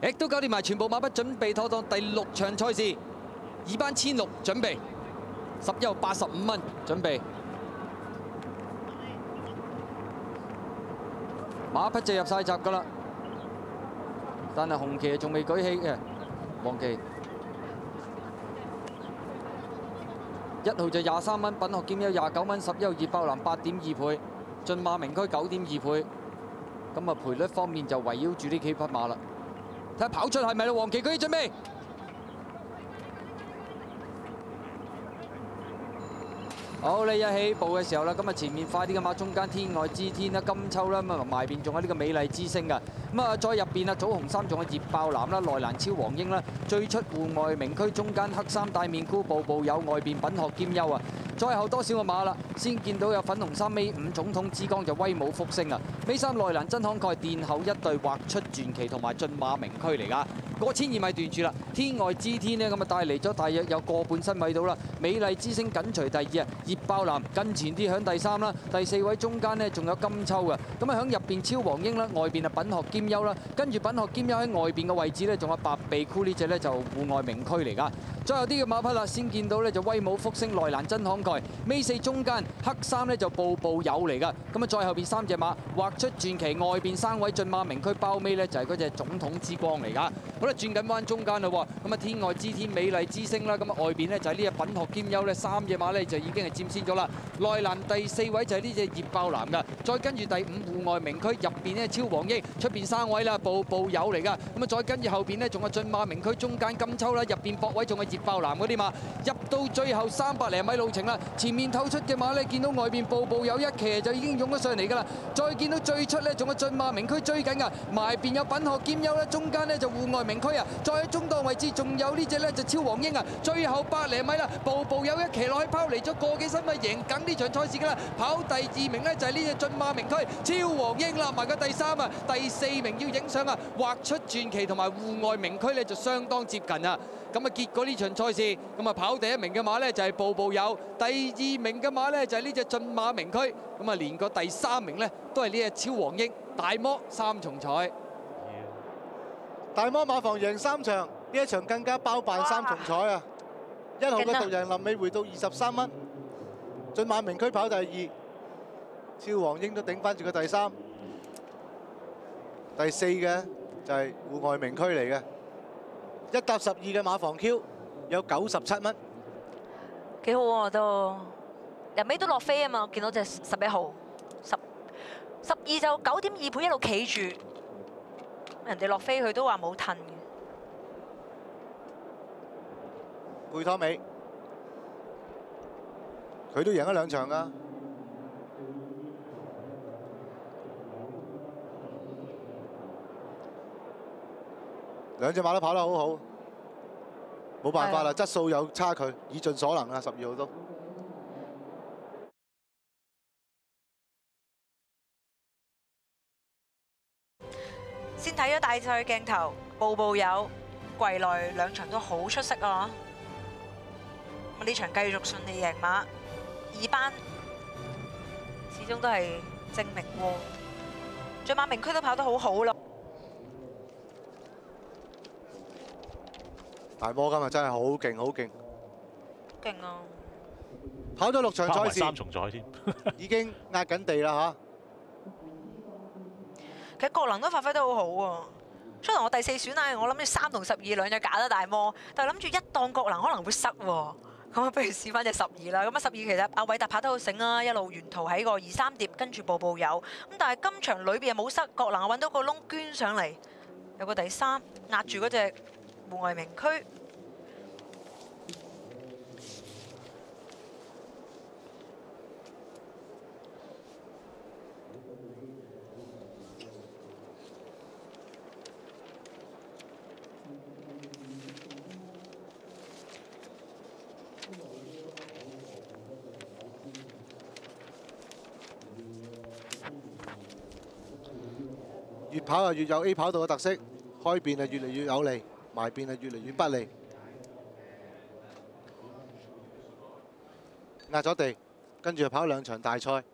亦都搞掂埋全部馬匹，準備妥當第6場賽事。2班16準備，11號85蚊準備。馬匹就入晒閘㗎啦，但係紅旗仲未舉起嘅，黃旗。1號就23蚊，品學兼優29蚊，11號熱爆藍8.2倍，駿馬名區9.2倍。咁啊賠率方面就圍繞住呢幾匹馬啦，睇下跑出係咪啦？黃旗舉起準備。好，你一起步嘅時候啦，咁啊前面快啲嘅馬，中間天外之天啦、金秋啦，咁啊埋邊仲有呢個美麗之星噶，咁啊再入邊啊棗紅衫仲有熱爆藍啦、內蘭超黃英啦，最出戶外名區中間黑衫戴面箍步步有，外邊品學兼優啊！再後多少個馬啦？先見到有粉紅衫尾5總統之光就威武福星啊！尾3內蘭真慷慨，殿後一隊畫出傳奇同埋駿馬名區嚟㗎。過1200米段住啦，天外之天呢，咁啊帶嚟咗大約有個半身位到啦。美麗之星緊隨第2啊，熱爆藍跟前啲響第3啦，第4位中間呢仲有金秋嘅，咁啊響入邊超黃英啦，外邊啊品學兼優啦，跟住品學兼優喺外邊嘅位置呢，仲有白鼻箍呢隻呢就戶外名區嚟㗎。再有啲嘅馬匹啦，先見到呢就威武福星內蘭真慷慨，尾4中間黑衫呢就步步有嚟㗎，咁啊再後邊3隻馬畫出傳奇，外邊3位駿馬名區包尾呢就係嗰隻總統之光嚟㗎。好啦，轉緊彎中間啦喎，咁啊天外之天美麗之星啦，咁啊外邊呢就係呢隻品學兼優呢3隻馬呢就已經係佔先咗啦。內欄第4位就係呢隻熱爆藍㗎，再跟住第5戶外名區入邊呢超黃英，出邊3位啦步步有嚟㗎，咁啊再跟住後邊呢仲有駿馬名區中間金秋啦，入邊博位仲係熱爆藍嗰啲馬，入到最後300零米路程啦，前面透出嘅馬呢，見到外邊步步有一騎就已經湧咗上嚟㗎啦，再見到最出呢仲有駿馬名區追緊㗎，埋邊有品學兼優啦，中間呢就戶外名區啊，再喺中檔位置仲有呢隻呢就超黃英啊，最後100零米啦，步步有一騎落去拋離咗個幾身米贏緊呢場賽事㗎啦，跑第2名呢就係呢隻駿馬名區超黃英啦，埋個第3啊，第4名要影相啊，畫出傳奇同埋戶外名區呢就相當接近啊。咁啊結果呢場賽事，咁啊跑第1名嘅馬呢就係步步有，第2名嘅馬呢就係呢隻駿馬名區，咁啊連個第3名呢都係呢隻超黃英，大摩3重彩。大摩馬房贏3場，呢一場更加包辦3重彩啊！1號嘅獨贏臨尾回到23蚊，駿馬名區跑第2，超黃英都頂翻住個第3，第4嘅就係戶外名區嚟嘅。1搭12嘅馬房 Q 有97蚊，幾好喎都，人尾都落飛啊嘛！我見到隻11號12就9.2倍一路企住，人哋落飛佢都話冇褪嘅。貝托美，佢都贏咗2場㗎。兩隻馬都跑得好好，冇辦法啦，質素有差距，以盡所能啊！12號都。先睇咗大賽鏡頭，步步有，季內2場都好出色啊！咁呢場繼續順利贏馬，2班始終都係精明喎，駿馬名區都跑得好好咯。大摩今日真係好勁，好勁，勁啊！跑咗6場賽事， 3重彩添，已經壓緊地啦其實國能都發揮得好好喎。初頭我第4選啊，我諗住3同12兩隻假得大摩，但係諗住一檔國能可能會塞喎，咁啊不如試翻隻12啦。咁啊12其實阿偉達跑得好醒啊，一路沿途喺個2、3碟跟住步步有，咁但係今場裏邊又冇塞，國能揾到個窿捐上嚟，有個第3壓住嗰隻戶外名區。越跑啊越有 A 跑道嘅特色，開邊啊越嚟越有利，埋邊啊越嚟越不利。壓咗地，跟住就跑2場大賽。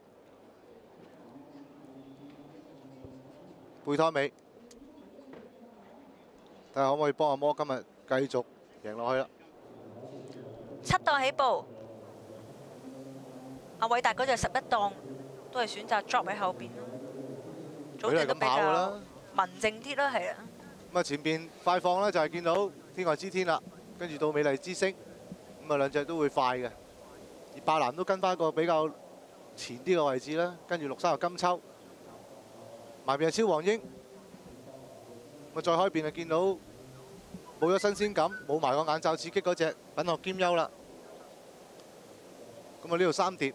貝托美睇下可唔可以幫阿摩今日繼續贏落去啦。 7檔起步，阿偉達嗰隻11檔都係選擇 drop 喺後邊咯。早段都比較文靜啲啦，係啊。咁啊前邊快放咧就係見到天外之天啦，跟住到美麗之星，咁啊兩隻都會快嘅。而爆藍都跟翻一個比較前啲嘅位置啦，跟住63個金秋，埋邊係超黃英。咁啊再開邊就見到冇咗新鮮感，冇埋個眼罩刺激嗰隻品學兼優啦。咁啊呢度3碟，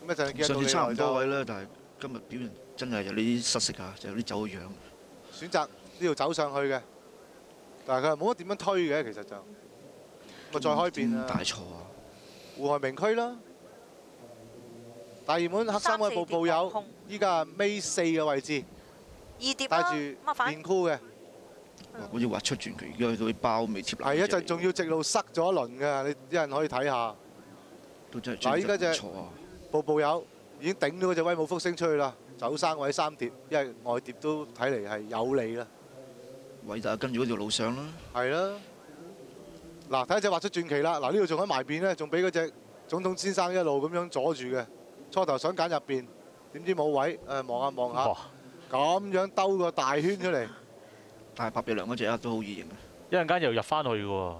咁一陣見到上次差唔多位就啦，但係今日表現真係有啲失色啊，就有啲走樣。選擇呢度走上去嘅，但係佢係冇乜點樣推嘅，其實就咁啊再開邊啊！大錯啊！戶外名區啦，大熱門黑衫嘅步步有，依家係尾4嘅位置， 2碟帶啦，住反面箍嘅，好似滑出傳奇，而家去到啲包未貼係一陣仲要直路塞咗一輪嘅，你啲人可以睇下。都真係嗱，依家隻錯啊！步步有已經頂咗嗰隻威武福星出去啦，走生位3碟，因為外碟都睇嚟係有利啦。偉達跟住嗰條路上啦，係啦。嗱，睇下隻畫出傳奇啦。嗱，呢度仲喺埋邊咧，仲俾嗰隻總統先生一路咁樣阻住嘅。初頭想揀入邊，點知冇位，望下望下，咁樣兜個大圈出嚟。但係白鼻梁嗰隻啊都好易型啊！一陣間又入翻去嘅喎。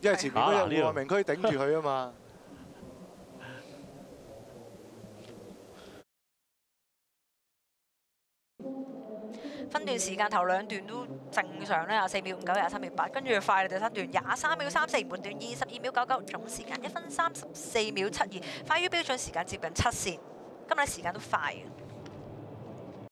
因為前面嗰隻戶外名區頂住佢啊嘛。分段時間頭2段都正常咧，24秒59、23秒8，跟住快啦第3段23秒34，半段22秒99，總時間1分34秒72，快於標準時間接近7線。今日時間都快嘅。